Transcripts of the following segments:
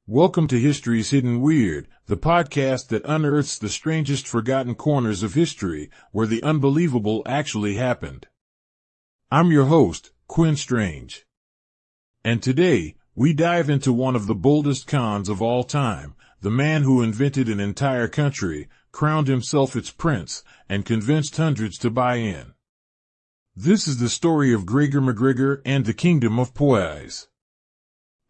Welcome to History's Hidden Weird, the podcast that unearths the strangest forgotten corners of history where the unbelievable actually happened. I'm your host, Quinn Strange. And today, we dive into one of the boldest cons of all time, the man who invented an entire country, crowned himself its prince, and convinced hundreds to buy in. This is the story of Gregor MacGregor and the Kingdom of Poise.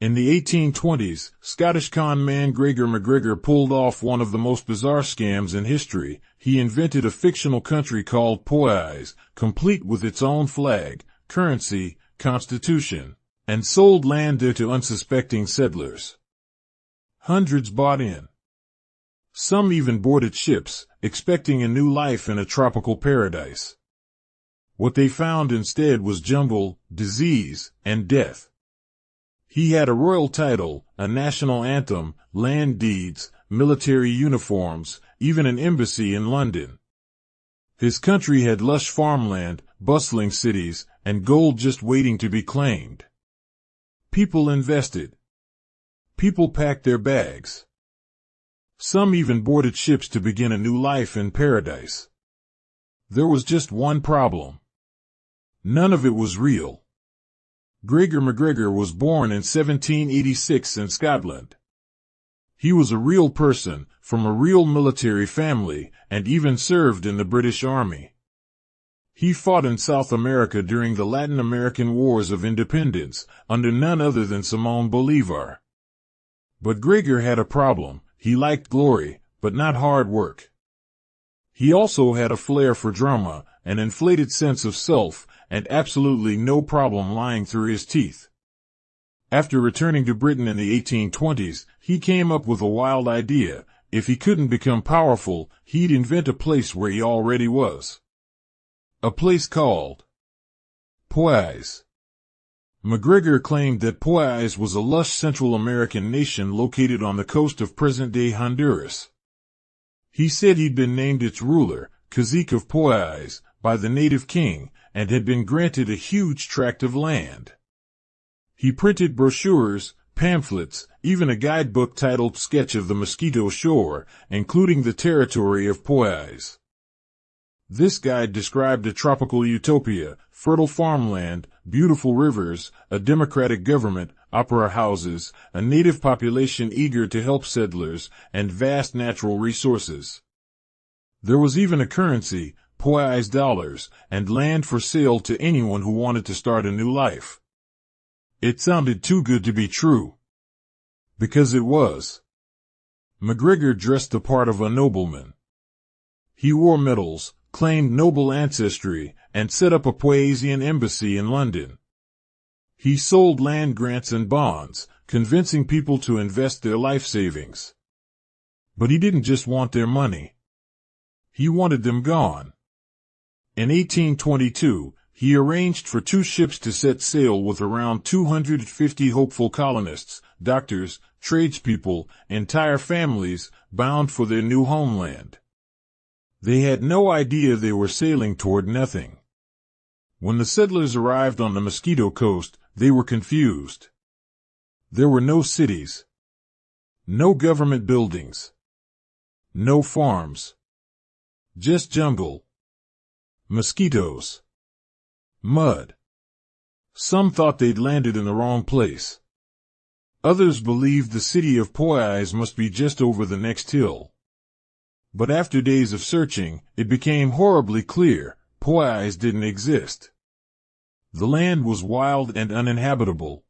In the 1820s, Scottish con man Gregor MacGregor pulled off one of the most bizarre scams in history. He invented a fictional country called Poise, complete with its own flag, currency, constitution, and sold land there to unsuspecting settlers. Hundreds bought in. Some even boarded ships, expecting a new life in a tropical paradise. What they found instead was jungle, disease, and death. He had a royal title, a national anthem, land deeds, military uniforms, even an embassy in London. His country had lush farmland, bustling cities, and gold just waiting to be claimed. People invested. People packed their bags. Some even boarded ships to begin a new life in paradise. There was just one problem. None of it was real. Gregor MacGregor was born in 1786 in Scotland. He was a real person, from a real military family, and even served in the British Army. He fought in South America during the Latin American Wars of Independence, under none other than Simón Bolívar. But Gregor had a problem. He liked glory, but not hard work. He also had a flair for drama, an inflated sense of self, and absolutely no problem lying through his teeth. After returning to Britain in the 1820s, he came up with a wild idea. If he couldn't become powerful, he'd invent a place where he already was. A place called Poise. MacGregor claimed that Poise was a lush Central American nation located on the coast of present-day Honduras. He said he'd been named its ruler, Cazique of Poise, by the native king, and had been granted a huge tract of land. He printed brochures, pamphlets, even a guidebook titled Sketch of the Mosquito Shore, including the territory of Poise. This guide described a tropical utopia, fertile farmland, beautiful rivers, a democratic government, opera houses, a native population eager to help settlers, and vast natural resources. There was even a currency, Poise dollars, and land for sale to anyone who wanted to start a new life. It sounded too good to be true. Because it was. MacGregor dressed the part of a nobleman. He wore medals, claimed noble ancestry, and set up a Poisian embassy in London. He sold land grants and bonds, convincing people to invest their life savings. But he didn't just want their money. He wanted them gone. In 1822, he arranged for 2 ships to set sail with around 250 hopeful colonists, doctors, tradespeople, entire families, bound for their new homeland. They had no idea they were sailing toward nothing. When the settlers arrived on the Mosquito Coast, they were confused. There were no cities. No government buildings. No farms. Just jungle. Mosquitoes. Mud. Some thought they'd landed in the wrong place. Others believed the city of Poise must be just over the next hill. But after days of searching, it became horribly clear, Poise didn't exist. The land was wild and uninhabitable.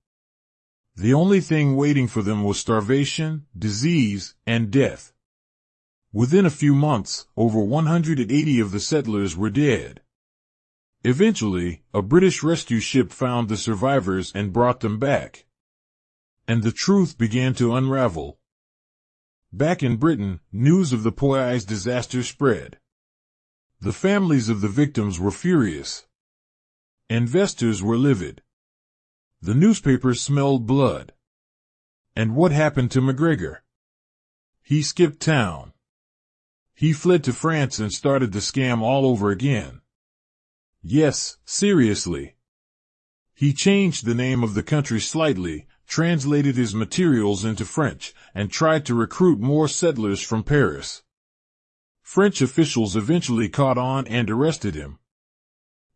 The only thing waiting for them was starvation, disease, and death. Within a few months, over 180 of the settlers were dead. Eventually, a British rescue ship found the survivors and brought them back. And the truth began to unravel. Back in Britain, news of the Poise disaster spread. The families of the victims were furious. Investors were livid. The newspapers smelled blood. And what happened to MacGregor? He skipped town. He fled to France and started the scam all over again. Yes, seriously. He changed the name of the country slightly, translated his materials into French, and tried to recruit more settlers from Paris. French officials eventually caught on and arrested him.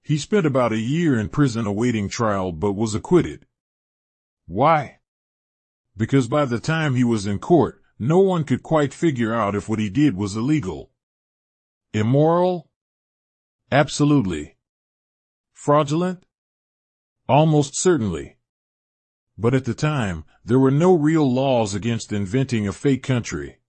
He spent about a year in prison awaiting trial but was acquitted. Why? Because by the time he was in court, no one could quite figure out if what he did was illegal. Immoral? Absolutely. Fraudulent? Almost certainly. But at the time, there were no real laws against inventing a fake country.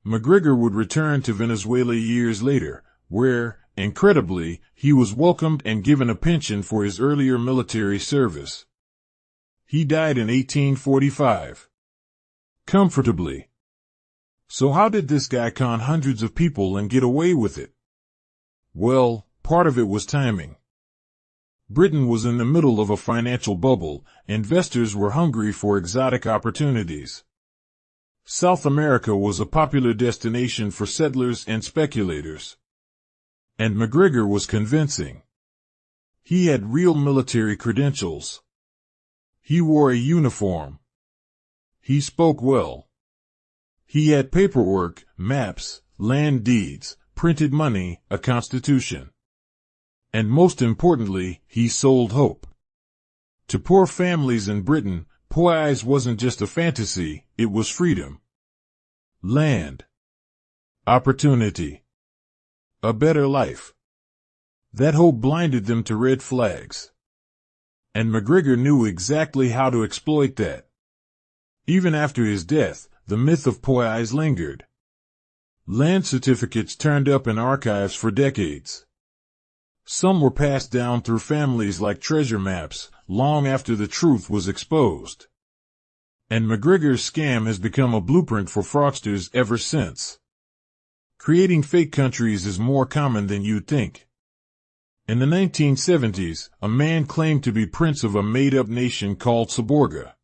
McGregor would return to Venezuela years later, where, incredibly, he was welcomed and given a pension for his earlier military service. He died in 1845. Comfortably. So how did this guy con hundreds of people and get away with it? Well, part of it was timing. Britain was in the middle of a financial bubble, investors were hungry for exotic opportunities. South America was a popular destination for settlers and speculators. And McGregor was convincing. He had real military credentials. He wore a uniform. He spoke well. He had paperwork, maps, land deeds, printed money, a constitution. And most importantly, he sold hope. To poor families in Britain, Poise wasn't just a fantasy, it was freedom. Land. Opportunity. A better life. That hope blinded them to red flags. And McGregor knew exactly how to exploit that. Even after his death, the myth of Poise lingered. Land certificates turned up in archives for decades. Some were passed down through families like treasure maps, long after the truth was exposed. And McGregor's scam has become a blueprint for fraudsters ever since. Creating fake countries is more common than you'd think. In the 1970s, a man claimed to be prince of a made-up nation called Saborga.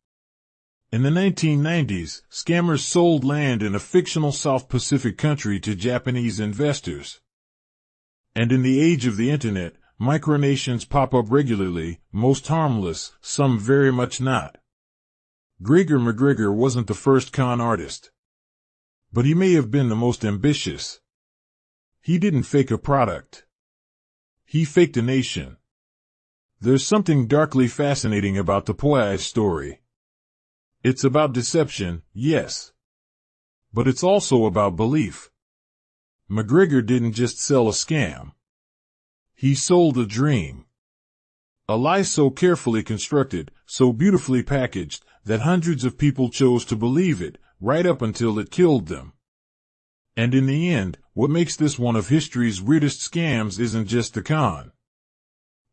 In the 1990s, scammers sold land in a fictional South Pacific country to Japanese investors. And in the age of the internet, micronations pop up regularly, most harmless, some very much not. Gregor McGregor wasn't the first con artist. But he may have been the most ambitious. He didn't fake a product. He faked a nation. There's something darkly fascinating about the Poise story. It's about deception, yes. But it's also about belief. McGregor didn't just sell a scam. He sold a dream. A lie so carefully constructed, so beautifully packaged, that hundreds of people chose to believe it, right up until it killed them. And in the end, what makes this one of history's weirdest scams isn't just the con.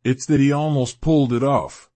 It's that he almost pulled it off.